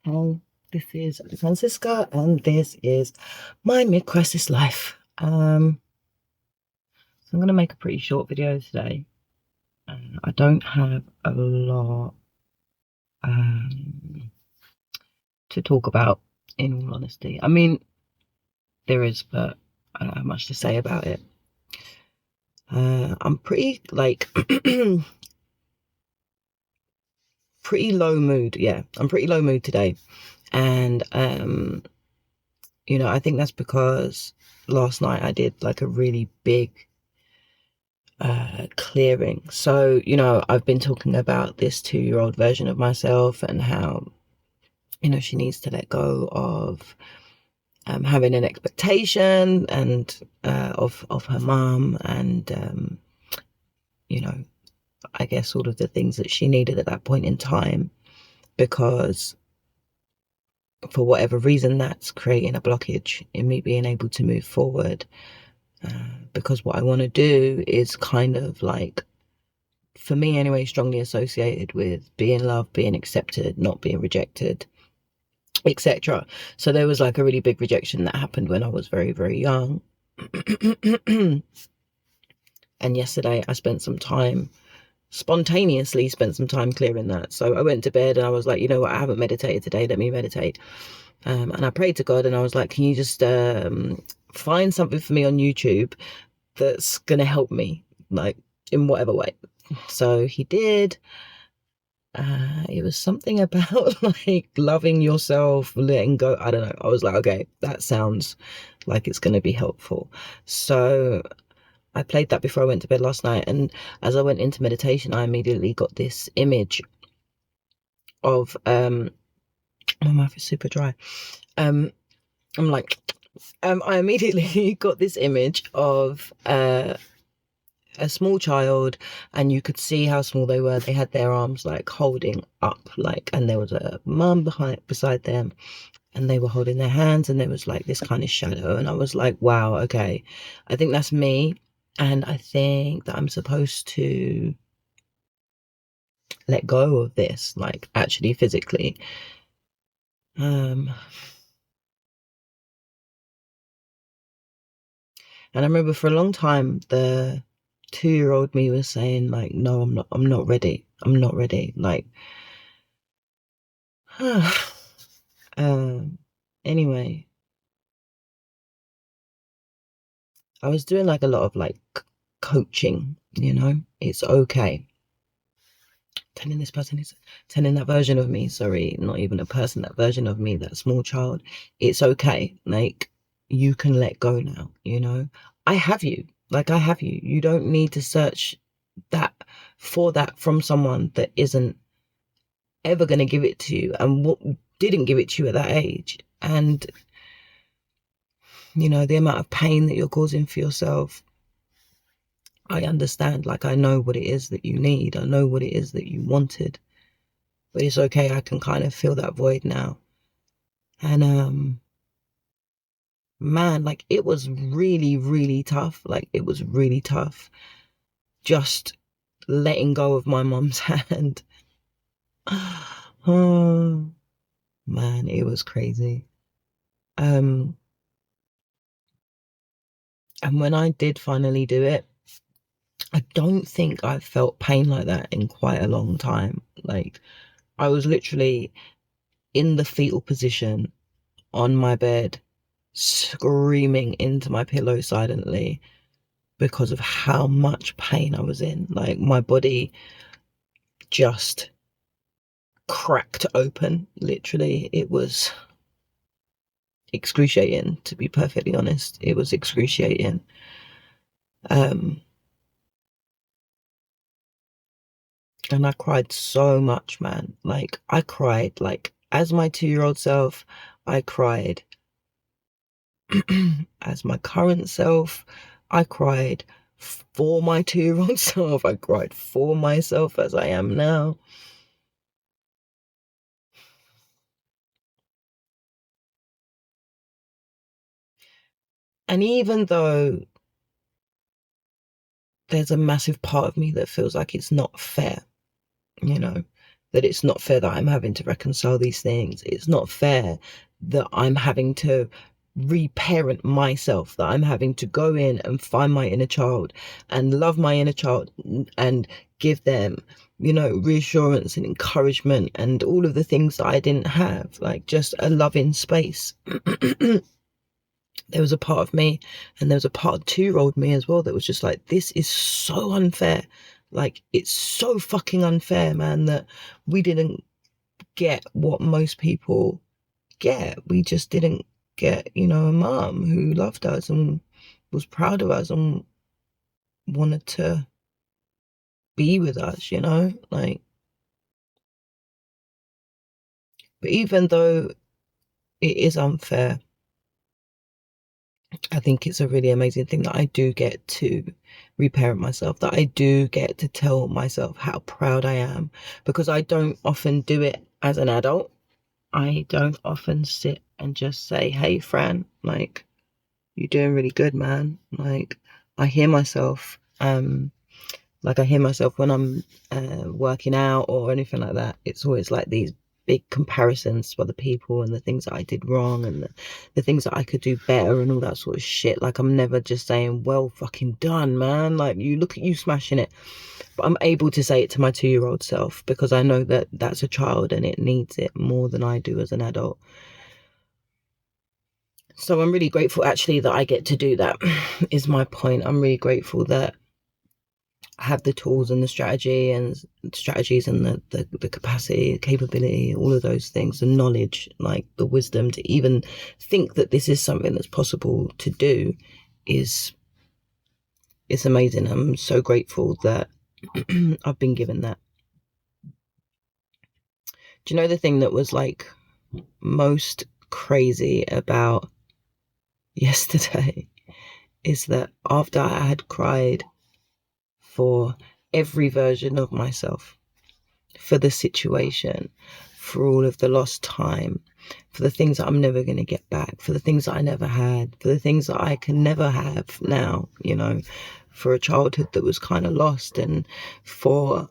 This is Francisca, and this is my mid-crisis life. So I'm going to make a pretty short video today. I don't have a lot to talk about, in all honesty. I mean, there is, but I don't have much to say about it. I'm pretty, pretty low mood. Yeah, I'm pretty low mood today. And, I think that's because last night I did like a really big clearing. So, I've been talking about this 2-year-old version of myself and how, she needs to let go of having an expectation and of her mum and, I guess all of the things that she needed at that point in time, because for whatever reason, that's creating a blockage in me being able to move forward. Because what I want to do is kind of like, for me anyway, strongly associated with being loved, being accepted, not being rejected, etc. So there was like a really big rejection that happened when I was very, very young. And yesterday I spontaneously spent some time clearing that. So I went to bed and I was like, you know what, I haven't meditated today, let me meditate. And I prayed to God and I was like, can you just find something for me on YouTube that's going to help me, like, in whatever way. So he did. It was something about like loving yourself, letting go. I don't know. I was like, okay, that sounds like it's going to be helpful. So I played that before I went to bed last night. And as I went into meditation, I immediately got this image of, my mouth is super dry. I immediately got this image of, a small child, and you could see how small they were. They had their arms like holding up, like, and there was a mum beside them, and they were holding their hands, and there was like this kind of shadow. And I was like, wow, okay, I think that's me, and I think that I'm supposed to let go of this, like, actually physically. And I remember for a long time the 2-year-old me was saying like, no, I'm not ready, like, anyway, I was doing like a lot of like coaching, it's okay. Telling that version of me, sorry, not even a person, that version of me, that small child, it's okay. Like, you can let go now, I have you. You don't need to search that from someone that isn't ever going to give it to you and what didn't give it to you at that age. And the amount of pain that you're causing for yourself, I understand. Like, I know what it is that you need, I know what it is that you wanted, but it's okay. I can kind of feel that void now. And man, like, it was really, really tough. Like, it was really tough just letting go of my mom's hand. Oh man, it was crazy. And when I did finally do it, I don't think I've felt pain like that in quite a long time. Like, I was literally in the fetal position on my bed, screaming into my pillow silently because of how much pain I was in. Like, my body just cracked open, literally. It was excruciating, to be perfectly honest. It was excruciating. And I cried so much, man. Like, I cried, like, as my 2-year-old self, I cried as my current self, I cried for my 2-year-old self, I cried for myself as I am now. And even though there's a massive part of me that feels like it's not fair, that it's not fair that I'm having to reconcile these things. It's not fair that I'm having to reparent myself, that I'm having to go in and find my inner child and love my inner child and give them, you know, reassurance and encouragement and all of the things that I didn't have, like just a loving space. There was a part of me, and there was a part of 2-year-old me as well, that was just like, this is so unfair. Like, it's so fucking unfair, man, that we didn't get what most people get. We just didn't get, you know, a mum who loved us and was proud of us and wanted to be with us, you know, like. But even though it is unfair, I think it's a really amazing thing that I do get to reparent myself, that I do get to tell myself how proud I am, because I don't often do it as an adult. I don't often sit and just say, hey, Fran, like, you're doing really good, man. Like, I hear myself, like I hear myself when I'm working out or anything like that. It's always like these big comparisons to other people and the things that I did wrong and the things that I could do better and all that sort of shit. Like, I'm never just saying, well fucking done, man. Like, you look at you smashing it. But I'm able to say it to my 2-year-old self, because I know that that's a child and it needs it more than I do as an adult. So I'm really grateful actually that I get to do that, is my point. I'm really grateful that I have the tools and the strategies and the capacity, the capability, all of those things, the knowledge, like the wisdom to even think that this is something that's possible to do it's amazing. I'm so grateful that I've been given that. Do you know the thing that was like most crazy about yesterday is that after I had cried for every version of myself, for the situation, for all of the lost time, for the things that I'm never going to get back, for the things that I never had, for the things that I can never have now, you know, for a childhood that was kind of lost, and for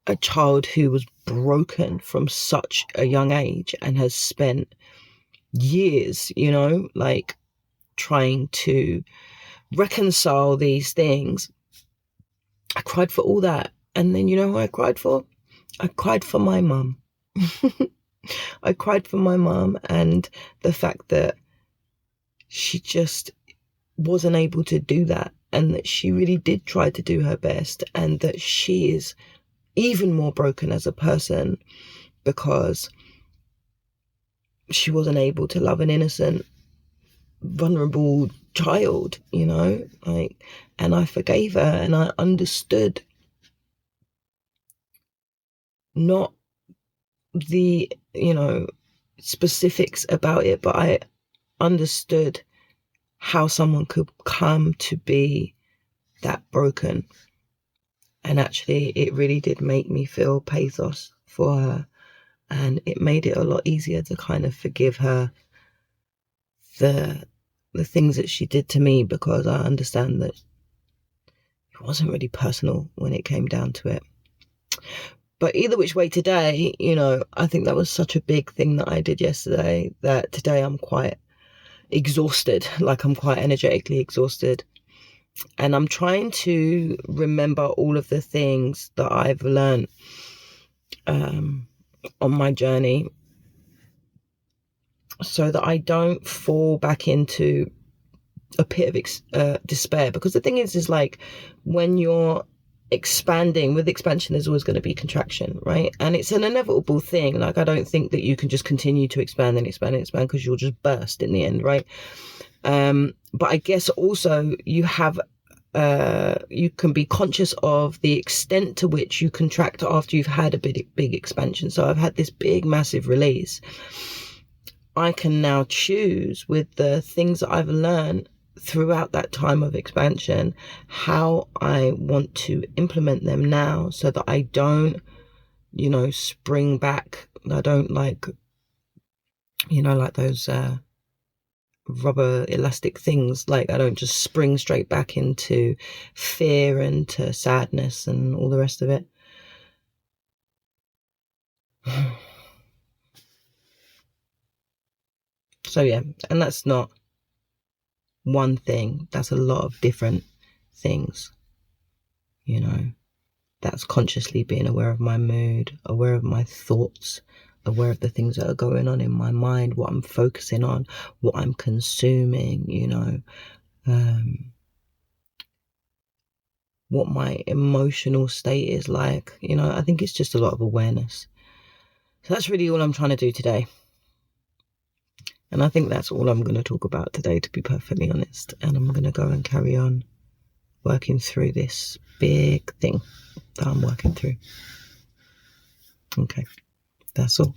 a child who was broken from such a young age and has spent years, you know, like trying to reconcile these things. I cried for all that. And then you know who I cried for? I cried for my mum. I cried for my mum and the fact that she just wasn't able to do that, and that she really did try to do her best, and that she is even more broken as a person because she wasn't able to love an innocent, vulnerable child, you know, like, and I forgave her and I understood not the, you know, specifics about it, but I understood how someone could come to be that broken. And actually, it really did make me feel pathos for her. And it made it a lot easier to kind of forgive her the things that she did to me, because I understand that it wasn't really personal when it came down to it. But either which way today, you know, I think that was such a big thing that I did yesterday, that today I'm quite exhausted, like I'm quite energetically exhausted. And I'm trying to remember all of the things that I've learned on my journey, so that I don't fall back into a pit of despair. Because the thing is like, when you're expanding, with expansion there's always going to be contraction, right? And it's an inevitable thing. Like, I don't think that you can just continue to expand and expand and expand, because you'll just burst in the end, right? But I guess also you have you can be conscious of the extent to which you contract after you've had a big expansion. So I've had this big massive release. I can now choose, with the things that I've learned throughout that time of expansion, how I want to implement them now, so that I don't, you know, spring back. I don't, like, you know, like those rubber elastic things, like I don't just spring straight back into fear and to sadness and all the rest of it. So yeah, and that's not one thing, that's a lot of different things, you know. That's consciously being aware of my mood, aware of my thoughts, aware of the things that are going on in my mind, what I'm focusing on, what I'm consuming, you know, what my emotional state is like. You know, I think it's just a lot of awareness. So that's really all I'm trying to do today. And I think that's all I'm going to talk about today, to be perfectly honest. And I'm going to go and carry on working through this big thing that I'm working through. Okay, that's all.